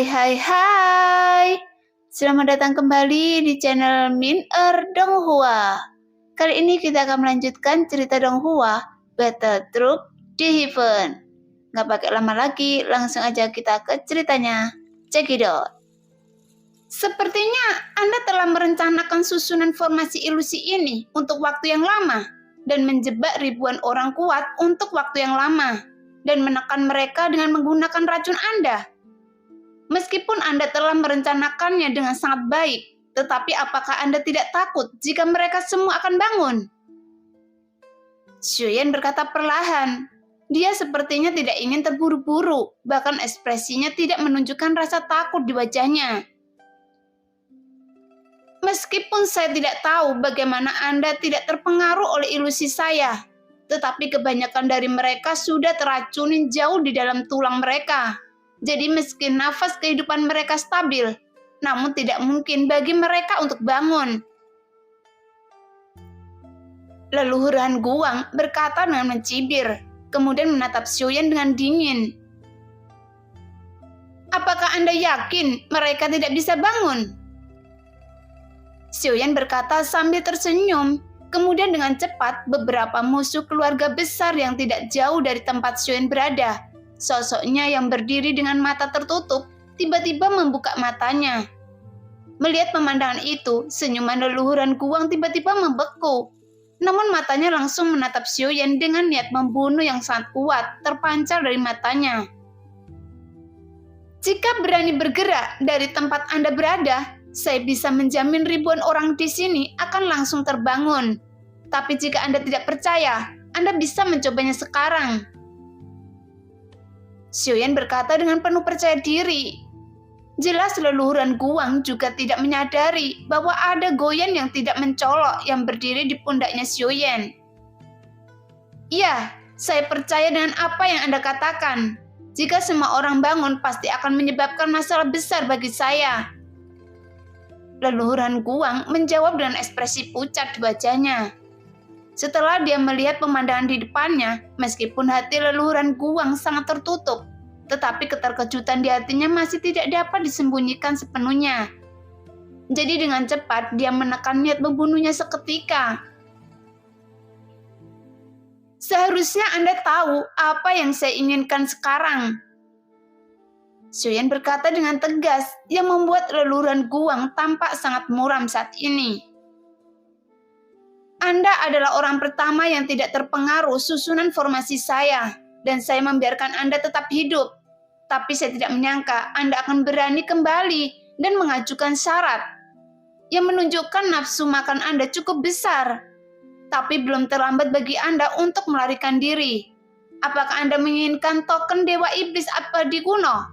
Hai. Selamat datang kembali di channel Min Donghua. Kali ini kita akan melanjutkan cerita Donghua, Battle Troop di Heaven. Nggak pakai lama lagi, langsung aja kita ke ceritanya. Check it out. Sepertinya Anda telah merencanakan susunan formasi ilusi ini untuk waktu yang lama dan menjebak ribuan orang kuat untuk waktu yang lama dan menekan mereka dengan menggunakan racun Anda. Meskipun Anda telah merencanakannya dengan sangat baik, tetapi apakah Anda tidak takut jika mereka semua akan bangun? Xuyen berkata perlahan. Dia sepertinya tidak ingin terburu-buru, bahkan ekspresinya tidak menunjukkan rasa takut di wajahnya. Meskipun saya tidak tahu bagaimana Anda tidak terpengaruh oleh ilusi saya, tetapi kebanyakan dari mereka sudah teracuni jauh di dalam tulang mereka. Jadi meski nafas kehidupan mereka stabil, namun tidak mungkin bagi mereka untuk bangun. Leluhur Han Guang berkata dengan mencibir, kemudian menatap Xuyen dengan dingin. Apakah Anda yakin mereka tidak bisa bangun? Xuyen berkata sambil tersenyum. Kemudian dengan cepat beberapa musuh keluarga besar yang tidak jauh dari tempat Xuyen berada. Sosoknya yang berdiri dengan mata tertutup, tiba-tiba membuka matanya. Melihat pemandangan itu, senyuman leluhur Han Guang tiba-tiba membeku. Namun matanya langsung menatap Xuyen dengan niat membunuh yang sangat kuat, terpancar dari matanya. Jika berani bergerak dari tempat Anda berada, saya bisa menjamin ribuan orang di sini akan langsung terbangun. Tapi jika Anda tidak percaya, Anda bisa mencobanya sekarang. Xuyen berkata dengan penuh percaya diri. Jelas leluhur Han Guang juga tidak menyadari bahwa ada Goyen yang tidak mencolok yang berdiri di pundaknya Xuyen. Ya, saya percaya dengan apa yang Anda katakan. Jika semua orang bangun pasti akan menyebabkan masalah besar bagi saya. Leluhur Han Guang menjawab dengan ekspresi pucat di wajahnya. Setelah dia melihat pemandangan di depannya, meskipun hati leluhur Han Guang sangat tertutup, tetapi keterkejutan di hatinya masih tidak dapat disembunyikan sepenuhnya. Jadi dengan cepat dia menekan niat membunuhnya seketika. Seharusnya Anda tahu apa yang saya inginkan sekarang. Xuyen berkata dengan tegas yang membuat leluhur Han Guang tampak sangat muram saat ini. Anda adalah orang pertama yang tidak terpengaruh susunan formasi saya, dan saya membiarkan Anda tetap hidup. Tapi saya tidak menyangka Anda akan berani kembali dan mengajukan syarat yang menunjukkan nafsu makan Anda cukup besar. Tapi belum terlambat bagi Anda untuk melarikan diri. Apakah Anda menginginkan token Dewa Iblis Abadi kuno?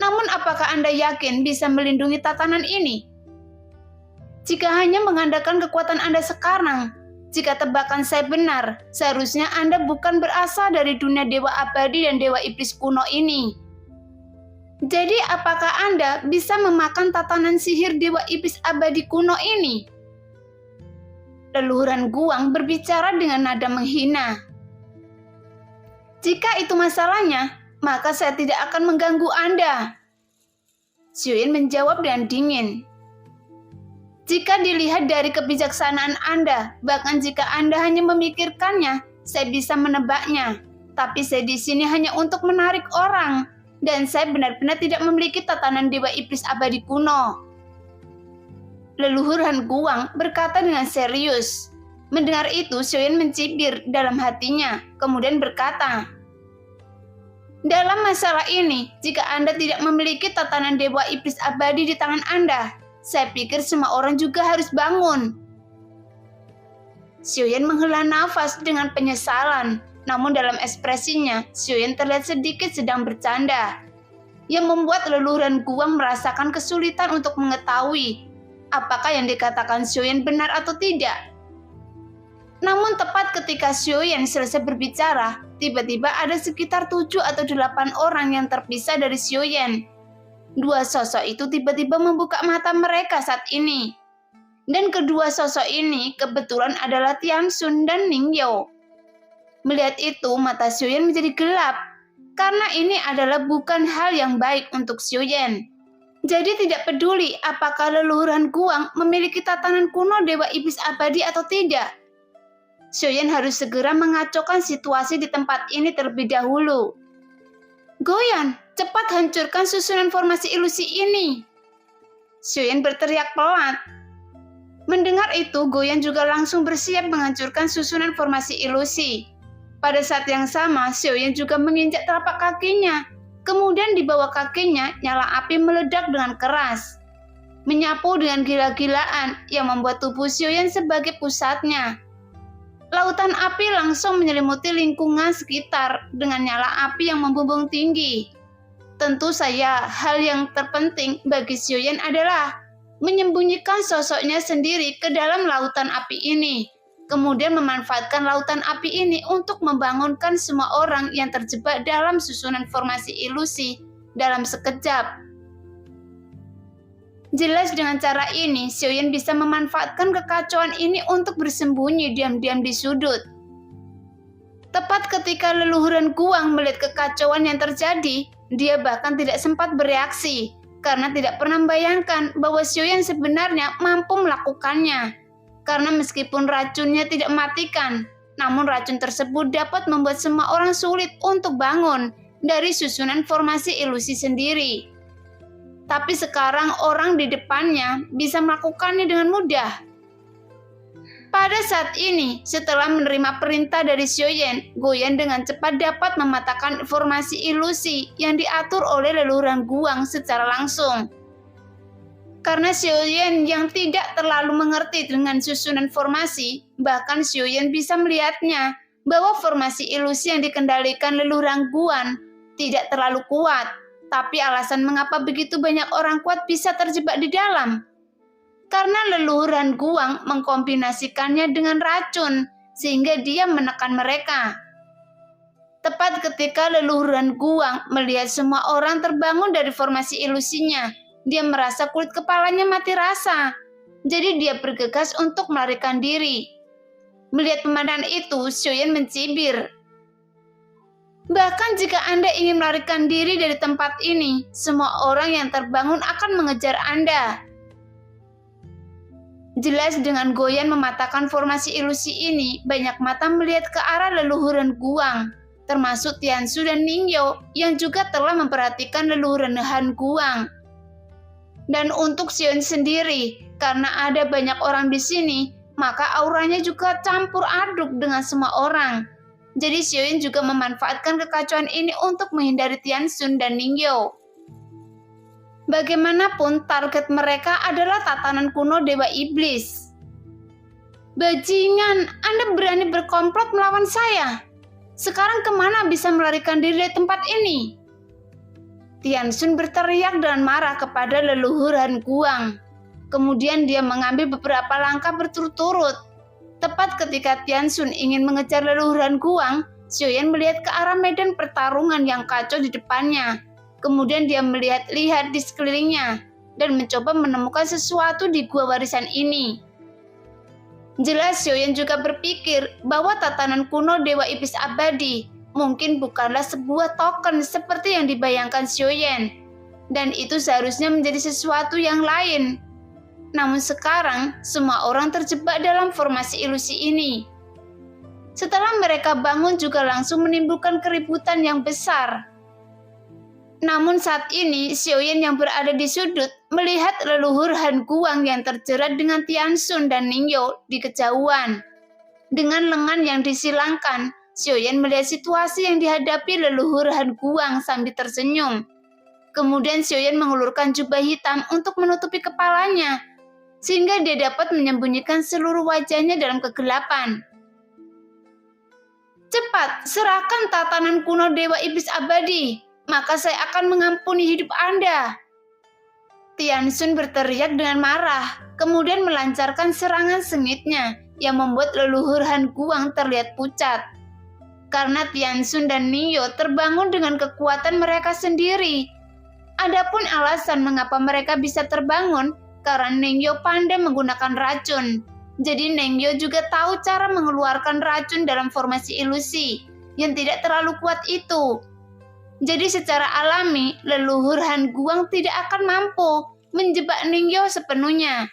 Namun apakah Anda yakin bisa melindungi tatanan ini? Jika hanya mengandalkan kekuatan Anda sekarang, jika tebakan saya benar, seharusnya Anda bukan berasal dari dunia Dewa Abadi dan Dewa Iblis kuno ini. Jadi apakah Anda bisa memakan tatanan sihir Dewa Iblis Abadi kuno ini? Leluhur Han Guang berbicara dengan nada menghina. Jika itu masalahnya, maka saya tidak akan mengganggu Anda. Xuyen menjawab dengan dingin. Jika dilihat dari kebijaksanaan Anda, bahkan jika Anda hanya memikirkannya, saya bisa menebaknya. Tapi saya di sini hanya untuk menarik orang, dan saya benar-benar tidak memiliki tatanan Dewa Iblis Abadi kuno. Leluhur Han Guang berkata dengan serius. Mendengar itu, Xuyen mencibir dalam hatinya, kemudian berkata, dalam masalah ini, jika Anda tidak memiliki tatanan Dewa Iblis Abadi di tangan Anda, saya pikir semua orang juga harus bangun. Xuyen menghela nafas dengan penyesalan, namun dalam ekspresinya, Xuyen terlihat sedikit sedang bercanda, yang membuat leluhur Han Guang merasakan kesulitan untuk mengetahui apakah yang dikatakan Xuyen benar atau tidak. Namun tepat ketika Xuyen selesai berbicara, tiba-tiba ada sekitar 7 atau 8 orang yang terpisah dari Xuyen. Dua sosok itu tiba-tiba membuka mata mereka saat ini. Dan kedua sosok ini kebetulan adalah Tian Xun dan Ning Yao. Melihat itu, mata Xuyen menjadi gelap. karena ini adalah bukan hal yang baik untuk Xiuyan. Jadi tidak peduli apakah leluhuran Guang memiliki tatanan kuno Dewa Iblis Abadi atau tidak. Xiuyan harus segera mengacaukan situasi di tempat ini terlebih dahulu. Goyan, cepat hancurkan susunan formasi ilusi ini. Xiuyan berteriak pelan. Mendengar itu, Goyan juga langsung bersiap menghancurkan susunan formasi ilusi. Pada saat yang sama, Xiuyan juga menginjak telapak kakinya. Kemudian di bawah kakinya, nyala api meledak dengan keras. Menyapu dengan gila-gilaan yang membuat tubuh Xiuyan sebagai pusatnya. Lautan api langsung menyelimuti lingkungan sekitar dengan nyala api yang membumbung tinggi. Tentu saja hal yang terpenting bagi Xiuyan adalah menyembunyikan sosoknya sendiri ke dalam lautan api ini. Kemudian memanfaatkan lautan api ini untuk membangunkan semua orang yang terjebak dalam susunan formasi ilusi dalam sekejap. Jelas dengan cara ini, Xiuyan bisa memanfaatkan kekacauan ini untuk bersembunyi diam-diam di sudut. Tepat ketika leluhuran Guang melihat kekacauan yang terjadi, dia bahkan tidak sempat bereaksi karena tidak pernah membayangkan bahwa Xiuyan sebenarnya mampu melakukannya. Karena meskipun racunnya tidak mematikan, namun racun tersebut dapat membuat semua orang sulit untuk bangun dari susunan formasi ilusi sendiri. Tapi sekarang orang di depannya bisa melakukannya dengan mudah. Pada saat ini, setelah menerima perintah dari Xiuyan, Goyan dengan cepat dapat mematahkan formasi ilusi yang diatur oleh leluhuran Guang secara langsung. Karena Xiuyan yang tidak terlalu mengerti dengan susunan formasi, bahkan Xiuyan bisa melihatnya bahwa formasi ilusi yang dikendalikan leluhuran Guang tidak terlalu kuat. Tapi alasan mengapa begitu banyak orang kuat bisa terjebak di dalam? Karena leluhuran Guang mengkombinasikannya dengan racun, sehingga dia menekan mereka. Tepat ketika leluhuran Guang melihat semua orang terbangun dari formasi ilusinya, dia merasa kulit kepalanya mati rasa. Jadi dia bergegas untuk melarikan diri. Melihat pemandangan itu, Xiuyan mencibir. Bahkan jika Anda ingin melarikan diri dari tempat ini, semua orang yang terbangun akan mengejar Anda. Jelas dengan Goyan mematahkan formasi ilusi ini, banyak mata melihat ke arah leluhuran Guang, termasuk Tiansu dan Ningyo yang juga telah memperhatikan leluhuran Han Guang. Dan untuk Xiuyan sendiri, karena ada banyak orang di sini, maka auranya juga campur aduk dengan semua orang. Jadi Xiuyan juga memanfaatkan kekacauan ini untuk menghindari Tiansun dan Ningyo. Bagaimanapun target mereka adalah tatanan kuno Dewa Iblis. Bajingan, Anda berani berkomplot melawan saya. Sekarang kemana bisa melarikan diri dari tempat ini? Tiansun berteriak dan marah kepada leluhuran Guang. Kemudian dia mengambil beberapa langkah berturut-turut. Tepat ketika Tiansun ingin mengejar leluhuran Guang, Xiuyan melihat ke arah medan pertarungan yang kacau di depannya. Kemudian dia melihat-lihat di sekelilingnya dan mencoba menemukan sesuatu di gua warisan ini. Jelas Xiuyan juga berpikir bahwa tatanan kuno Dewa Iblis Abadi mungkin bukanlah sebuah token seperti yang dibayangkan Xiuyan. Dan itu seharusnya menjadi sesuatu yang lain. Namun sekarang, semua orang terjebak dalam formasi ilusi ini. Setelah mereka bangun juga langsung menimbulkan keributan yang besar. Namun saat ini, Xiuyan yang berada di sudut melihat leluhur Han Guang yang terjerat dengan Tiansun dan Ningyo di kejauhan. Dengan lengan yang disilangkan, Xiuyan melihat situasi yang dihadapi leluhur Han Guang sambil tersenyum. Kemudian Xiuyan mengulurkan jubah hitam untuk menutupi kepalanya, sehingga dia dapat menyembunyikan seluruh wajahnya dalam kegelapan. Cepat, serahkan tatanan kuno Dewa Iblis Abadi, maka saya akan mengampuni hidup Anda. Tiansun berteriak dengan marah, kemudian melancarkan serangan sengitnya yang membuat leluhur Han Guang terlihat pucat. Karena Tiansun dan Ningyo terbangun dengan kekuatan mereka sendiri. Adapun alasan mengapa mereka bisa terbangun, karena Ningyo pandai menggunakan racun. Jadi Ningyo juga tahu cara mengeluarkan racun dalam formasi ilusi yang tidak terlalu kuat itu. Jadi secara alami, leluhur Han Guang tidak akan mampu menjebak Ningyo sepenuhnya.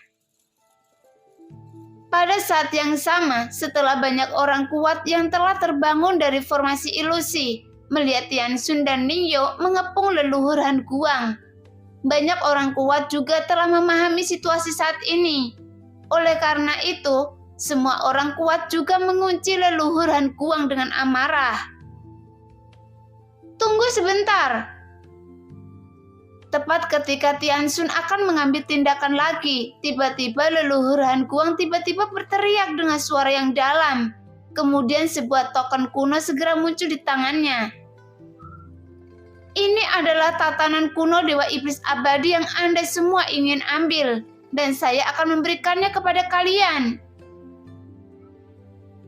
Pada saat yang sama, setelah banyak orang kuat yang telah terbangun dari formasi ilusi, melihat Tian Xun dan Ningyo mengepung leluhur Han Guang, banyak orang kuat juga telah memahami situasi saat ini. Oleh karena itu, semua orang kuat juga mengunci leluhur Han Guang dengan amarah. Tunggu sebentar. Tepat ketika Tian Xun akan mengambil tindakan lagi, tiba-tiba leluhur Han Guang tiba-tiba berteriak dengan suara yang dalam. Kemudian sebuah token kuno segera muncul di tangannya. Ini adalah tatanan kuno Dewa Iblis Abadi yang Anda semua ingin ambil, dan saya akan memberikannya kepada kalian.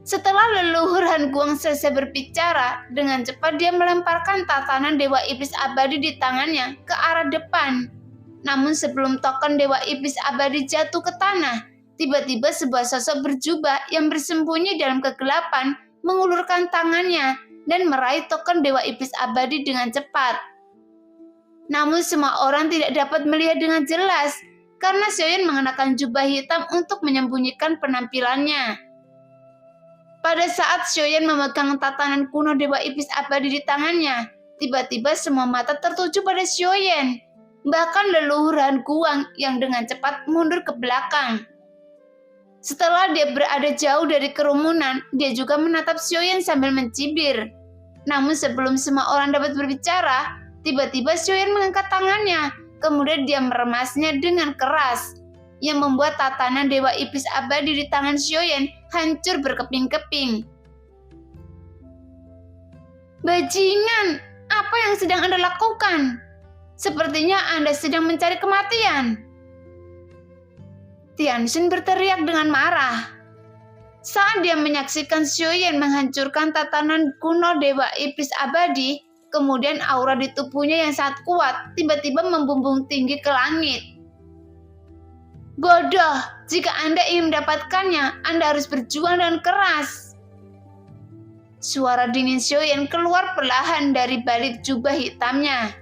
Setelah leluhur Han Guang selesai berbicara, dengan cepat dia melemparkan tatanan Dewa Iblis Abadi di tangannya ke arah depan. Namun sebelum token Dewa Iblis Abadi jatuh ke tanah, tiba-tiba sebuah sosok berjubah yang bersembunyi dalam kegelapan mengulurkan tangannya dan meraih token Dewa Iblis Abadi dengan cepat. Namun semua orang tidak dapat melihat dengan jelas karena Xiaoyan mengenakan jubah hitam untuk menyembunyikan penampilannya. Pada saat Xiaoyan memegang tatanan kuno Dewa Iblis Abadi di tangannya, tiba-tiba semua mata tertuju pada Xiaoyan. Bahkan leluhur Han Guang yang dengan cepat mundur ke belakang. Setelah dia berada jauh dari kerumunan, dia juga menatap Xiaoyan sambil mencibir. Namun sebelum semua orang dapat berbicara, tiba-tiba Xiaoyan mengangkat tangannya, kemudian dia meremasnya dengan keras, yang membuat tatanan Dewa Iblis Abadi di tangan Xiaoyan hancur berkeping-keping. Bajingan, apa yang sedang Anda lakukan? Sepertinya Anda sedang mencari kematian. Tian Xun berteriak dengan marah. Saat dia menyaksikan Xiaoyan menghancurkan tatanan kuno Dewa Iblis Abadi, kemudian aura di tubuhnya yang sangat kuat tiba-tiba membumbung tinggi ke langit. Bodoh, jika Anda ingin mendapatkannya, Anda harus berjuang dengan keras. Suara dingin Xiaoyan keluar perlahan dari balik jubah hitamnya.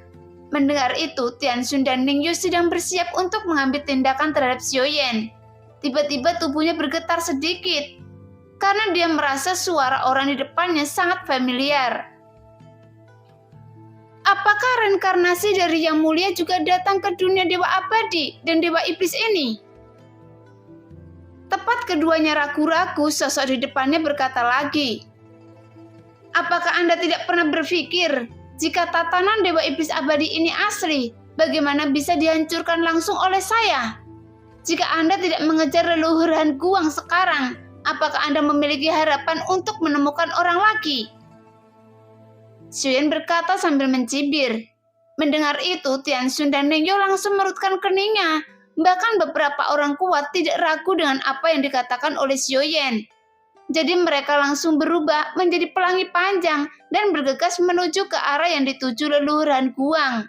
Mendengar itu, Tian Xun dan Ningyo sedang bersiap untuk mengambil tindakan terhadap Xiaoyan. Tiba-tiba tubuhnya bergetar sedikit, karena dia merasa suara orang di depannya sangat familiar. Apakah reinkarnasi dari Yang Mulia juga datang ke dunia Dewa Abadi dan Dewa Iblis ini? Tepat keduanya ragu-ragu, sosok di depannya berkata lagi, apakah Anda tidak pernah berpikir, jika tatanan Dewa Iblis Abadi ini asli, bagaimana bisa dihancurkan langsung oleh saya? Jika Anda tidak mengejar leluhur Han Guang sekarang, apakah Anda memiliki harapan untuk menemukan orang lagi? Xiaoyan berkata sambil mencibir. Mendengar itu, Tian Xun dan Ningyo langsung merutkan keningnya. Bahkan beberapa orang kuat tidak ragu dengan apa yang dikatakan oleh Xiaoyan. Jadi mereka langsung berubah menjadi pelangi panjang dan bergegas menuju ke arah yang dituju leluhur Han Guang.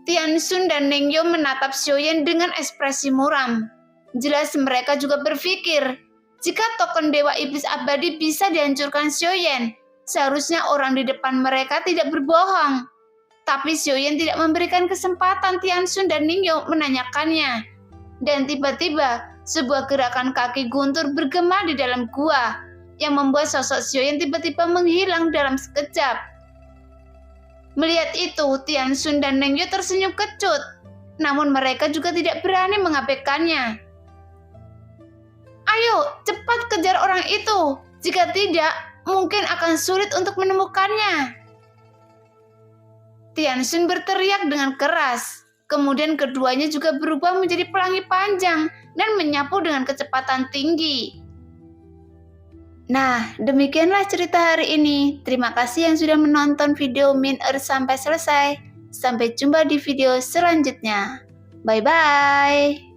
Tian Xun dan Ningyo menatap Xiaoyan dengan ekspresi muram. Jelas mereka juga berpikir, jika token Dewa Iblis Abadi bisa dihancurkan Xiaoyan, seharusnya orang di depan mereka tidak berbohong. Tapi Xiaoyan tidak memberikan kesempatan Tian Xun dan Ningyo menanyakannya. Dan tiba-tiba, sebuah gerakan kaki guntur bergema di dalam gua, yang membuat sosok Xiaoyan tiba-tiba menghilang dalam sekejap. Melihat itu, Tian Xun dan Ningyo tersenyum kecut. Namun mereka juga tidak berani mengabaikannya. Ayo, cepat kejar orang itu. Jika tidak, mungkin akan sulit untuk menemukannya. Tian Xun berteriak dengan keras. Kemudian keduanya juga berubah menjadi pelangi panjang dan menyapu dengan kecepatan tinggi. Nah, demikianlah cerita hari ini. Terima kasih yang sudah menonton video Min Earth sampai selesai. Sampai jumpa di video selanjutnya. Bye-bye.